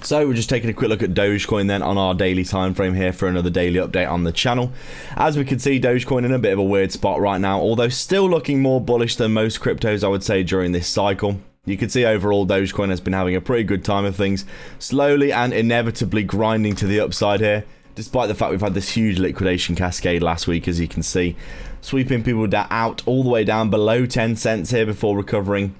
So we're just taking a quick look at Dogecoin then on our daily time frame here for another daily update on the channel. As we can see, Dogecoin in a bit of a weird spot right now, although still looking more bullish than most cryptos, I would say, during this cycle. You can see overall Dogecoin has been having a pretty good time of things, slowly and inevitably grinding to the upside here, despite the fact we've had this huge liquidation cascade last week, as you can see, sweeping people out all the way down below 10 cents here before recovering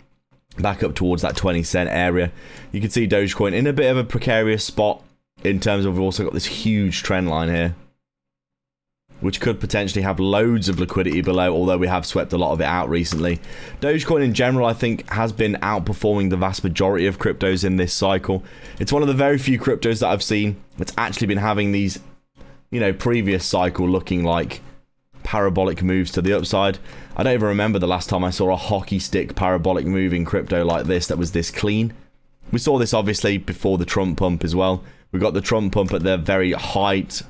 back up towards that 20-cent area. You can see Dogecoin in a bit of a precarious spot in terms of we've also got this huge trend line here, which could potentially have loads of liquidity below, although we have swept a lot of it out recently. Dogecoin in general, I think, has been outperforming the vast majority of cryptos in this cycle. It's one of the very few cryptos that I've seen that's actually been having these, you know, previous cycle looking like parabolic moves to the upside. I don't even remember the last time I saw a hockey stick parabolic move in crypto like this that was this clean. We saw this obviously before the Trump pump as well. We got the Trump pump at the very height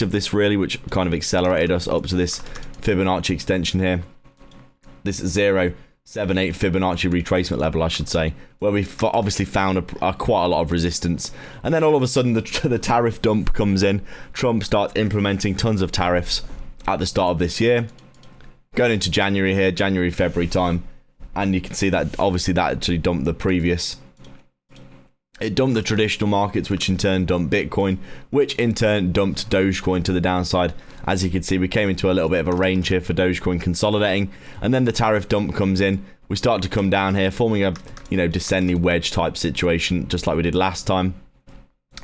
of this really, which kind of accelerated us up to this Fibonacci extension here. This 0.78 Fibonacci retracement level, I should say, where we obviously found quite a lot of resistance. And then all of a sudden the tariff dump comes in. Trump starts implementing tons of tariffs at the start of this year, going into January here, January, February time, and you can see that obviously that actually dumped the previous, it dumped the traditional markets, which in turn dumped Bitcoin, which in turn dumped Dogecoin to the downside. As you can see, we came into a little bit of a range here for Dogecoin consolidating, and then the tariff dump comes in. We start to come down here, forming a, you know, descending wedge type situation, just like we did last time,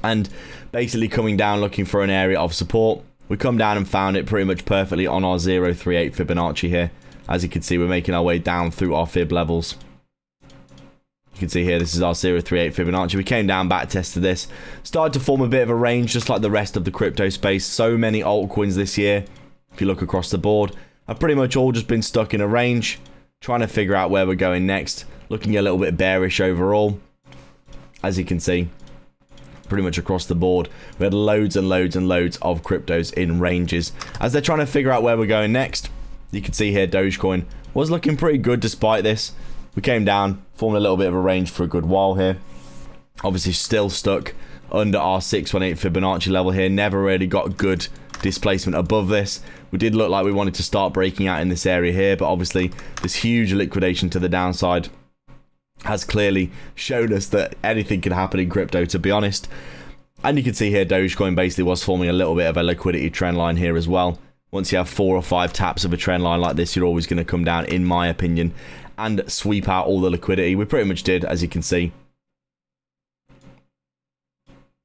and basically coming down looking for an area of support. We come down and found it pretty much perfectly on our 0.38 Fibonacci here. As you can see, we're making our way down through our fib levels. You can see here, this is our 0.38 Fibonacci. We came down, back tested this, started to form a bit of a range, just like the rest of the crypto space. So many altcoins this year, if you look across the board, have pretty much all just been stuck in a range, trying to figure out where we're going next. Looking a little bit bearish overall, as you can see. Pretty much across the board, we had loads and loads and loads of cryptos in ranges as they're trying to figure out where we're going next. You can see here Dogecoin was looking pretty good despite this. We came down, formed a little bit of a range for a good while here, obviously still stuck under our 618 Fibonacci level here. Never really got good displacement above this. We did look like we wanted to start breaking out in this area here, but obviously this huge liquidation to the downside has clearly shown us that anything can happen in crypto, to be honest. And you can see here Dogecoin basically was forming a little bit of a liquidity trend line here as well. Once you have 4 or 5 taps of a trend line like this, you're always going to come down, in my opinion, and sweep out all the liquidity. We pretty much did, as you can see.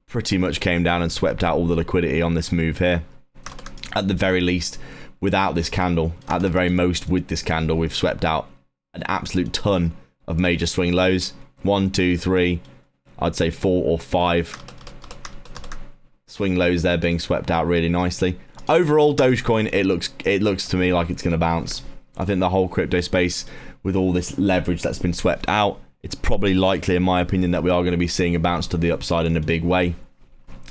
Pretty much came down and swept out all the liquidity on this move here. At the very least, without this candle, at the very most with this candle, we've swept out an absolute ton of major swing lows. 1, 2, 3, I'd say 4 or 5 swing lows there being swept out really nicely. Overall, Dogecoin, it looks to me like it's going to bounce. I think the whole crypto space, with all this leverage that's been swept out, it's probably likely, in my opinion, that we are going to be seeing a bounce to the upside in a big way.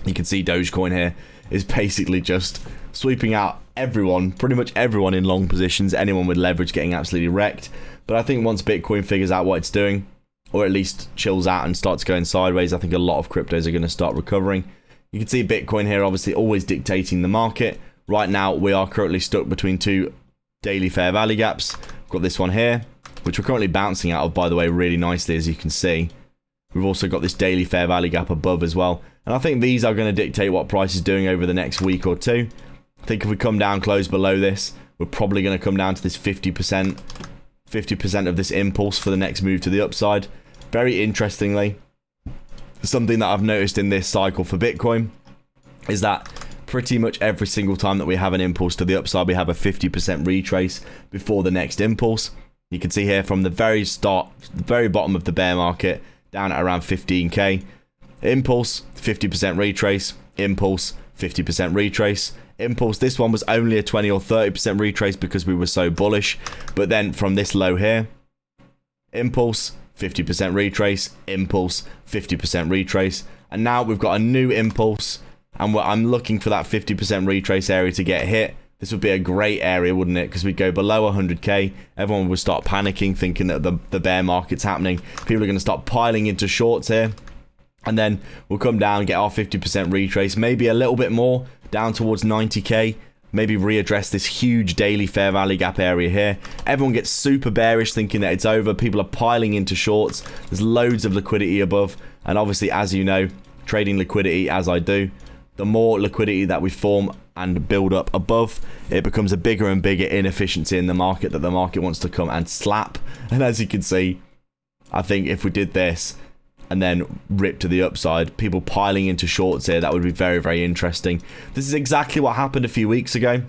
You can see Dogecoin here is basically just sweeping out everyone, pretty much everyone in long positions, anyone with leverage getting absolutely wrecked. But I think once Bitcoin figures out what it's doing, or at least chills out and starts going sideways, I think a lot of cryptos are going to start recovering. You can see Bitcoin here obviously always dictating the market. Right now, we are currently stuck between 2 daily fair value gaps. We've got this one here, which we're currently bouncing out of, by the way, really nicely, as you can see. We've also got this daily fair value gap above as well. And I think these are going to dictate what price is doing over the next week or two. I think if we come down close below this, we're probably going to come down to this 50% of this impulse for the next move to the upside. Very interestingly, something that I've noticed in this cycle for Bitcoin is that pretty much every single time that we have an impulse to the upside, we have a 50% retrace before the next impulse. You can see here from the very start, the very bottom of the bear market, down at around 15k. Impulse, 50% retrace. Impulse, 50% retrace. Impulse, this one was only a 20 or 30% retrace because we were so bullish. But then from this low here, impulse, 50% retrace. Impulse, 50% retrace. And now we've got a new impulse, and I'm looking for that 50% retrace area to get hit. This would be a great area, wouldn't it? Because we'd go below 100k. Everyone would start panicking, thinking that the bear market's happening. People are going to start piling into shorts here. And then we'll come down, get our 50% retrace, maybe a little bit more, down towards 90k. Maybe readdress this huge daily fair value gap area here. Everyone gets super bearish thinking that it's over. People are piling into shorts. There's loads of liquidity above. And obviously, as you know, trading liquidity as I do, the more liquidity that we form and build up above, it becomes a bigger and bigger inefficiency in the market that the market wants to come and slap. And as you can see, I think if we did this and then rip to the upside, people piling into shorts here, that would be very, very interesting. This is exactly what happened a few weeks ago.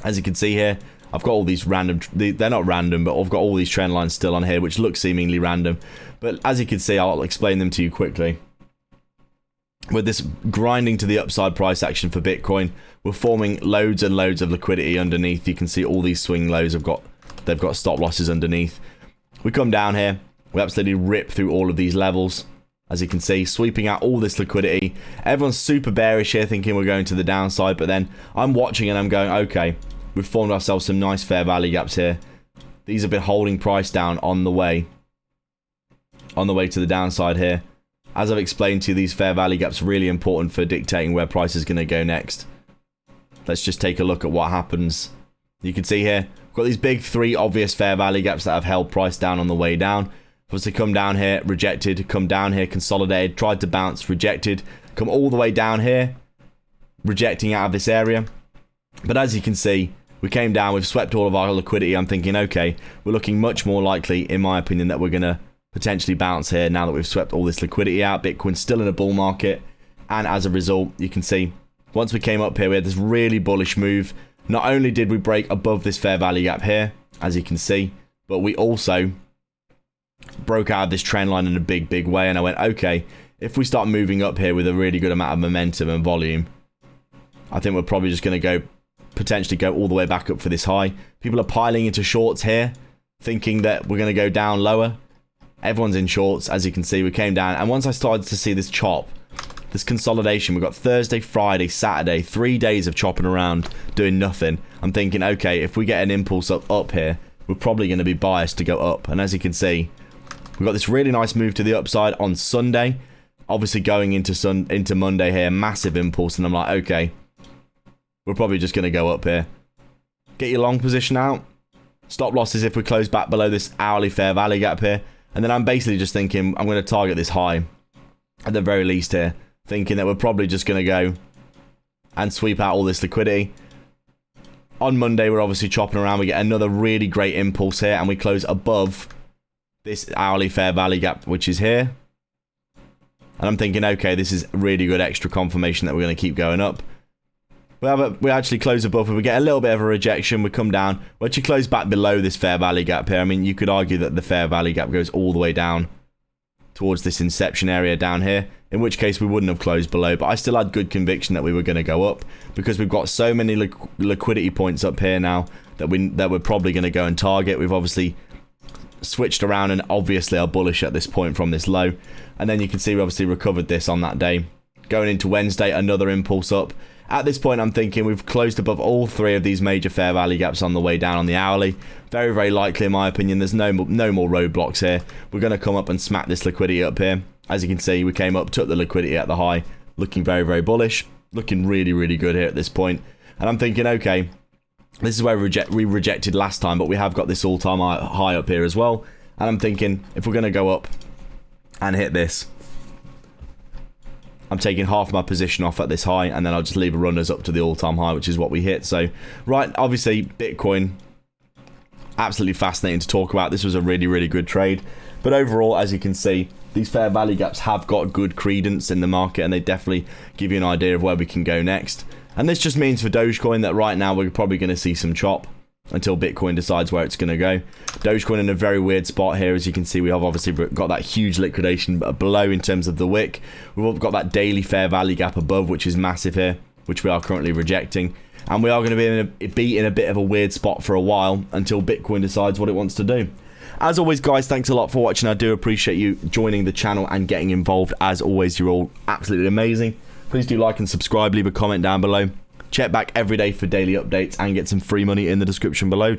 As you can see here, I've got all these random, they're not random, but I've got all these trend lines still on here, which look seemingly random. But as you can see, I'll explain them to you quickly. With this grinding to the upside price action for Bitcoin, we're forming loads and loads of liquidity underneath. You can see all these swing lows they've got stop losses underneath. We come down here, we absolutely rip through all of these levels. As you can see, sweeping out all this liquidity. Everyone's super bearish here, thinking we're going to the downside, but then I'm watching and I'm going, okay, we've formed ourselves some nice fair value gaps here. These have been holding price down on the way to the downside here. As I've explained to you, these fair value gaps are really important for dictating where price is going to go next. Let's just take a look at what happens. You can see here, we've got these big three obvious fair value gaps that have held price down on the way down. Obviously come down here, rejected, come down here, consolidated, tried to bounce, rejected, come all the way down here, rejecting out of this area. But as you can see, we came down, we've swept all of our liquidity. I'm thinking, okay, we're looking much more likely, in my opinion, that we're going to potentially bounce here now that we've swept all this liquidity out. Bitcoin's still in a bull market, and as a result, you can see once we came up here, we had this really bullish move. Not only did we break above this fair value gap here, as you can see, but we also broke out of this trend line in a big way. And I went, okay, if we start moving up here with a really good amount of momentum and volume, I think we're probably just going to potentially go all the way back up for this high. People are piling into shorts here, thinking that we're going to go down lower. Everyone's in shorts. As you can see, we came down, and once I started to see this chop, this consolidation, we've got Thursday, Friday, Saturday, 3 days of chopping around, doing nothing. I'm thinking, okay, if we get an impulse up here, we're probably going to be biased to go up. And as you can see, we've got this really nice move to the upside on Sunday. Obviously going into Monday here, massive impulse, and I'm like, okay, we're probably just going to go up here. Get your long position out. Stop losses if we close back below this hourly fair value gap here. And then I'm basically just thinking I'm going to target this high at the very least here, thinking that we're probably just going to go and sweep out all this liquidity. On Monday, we're obviously chopping around. We get another really great impulse here, and we close above this hourly fair value gap, which is here. And I'm thinking, okay, this is really good extra confirmation that we're going to keep going up. We actually close above, and we get a little bit of a rejection. We come down. We actually close back below this fair value gap here. I mean, you could argue that the fair value gap goes all the way down towards this inception area down here, in which case we wouldn't have closed below. But I still had good conviction that we were going to go up, because we've got so many liquidity points up here now that we're probably going to go and target. We've obviously switched around and obviously are bullish at this point from this low. And then you can see we obviously recovered this on that day. Going into Wednesday, another impulse up. At this point, I'm thinking we've closed above all three of these major fair value gaps on the way down on the hourly. Very, very likely, in my opinion. There's no more roadblocks here. We're going to come up and smack this liquidity up here. As you can see, we came up, took the liquidity at the high. Looking very, very bullish. Looking really, really good here at this point. And I'm thinking, okay, this is where we rejected last time, but we have got this all-time high up here as well. And I'm thinking, if we're going to go up and hit this, I'm taking half my position off at this high, and then I'll just leave a runners up to the all-time high, which is what we hit. So, right, obviously, Bitcoin, absolutely fascinating to talk about. This was a really, really good trade. But overall, as you can see, these fair value gaps have got good credence in the market, and they definitely give you an idea of where we can go next. And this just means for Dogecoin that right now we're probably going to see some chop until Bitcoin decides where it's going to go. Dogecoin in a very weird spot here. As you can see, we have obviously got that huge liquidation below in terms of the wick. We've got that daily fair value gap above, which is massive here, which we are currently rejecting. And we are going to be in a bit of a weird spot for a while until Bitcoin decides what it wants to do. As always, guys, thanks a lot for watching. I do appreciate you joining the channel and getting involved. As always, you're all absolutely amazing. Please do like and subscribe. Leave a comment down below. Check back every day for daily updates and get some free money in the description below.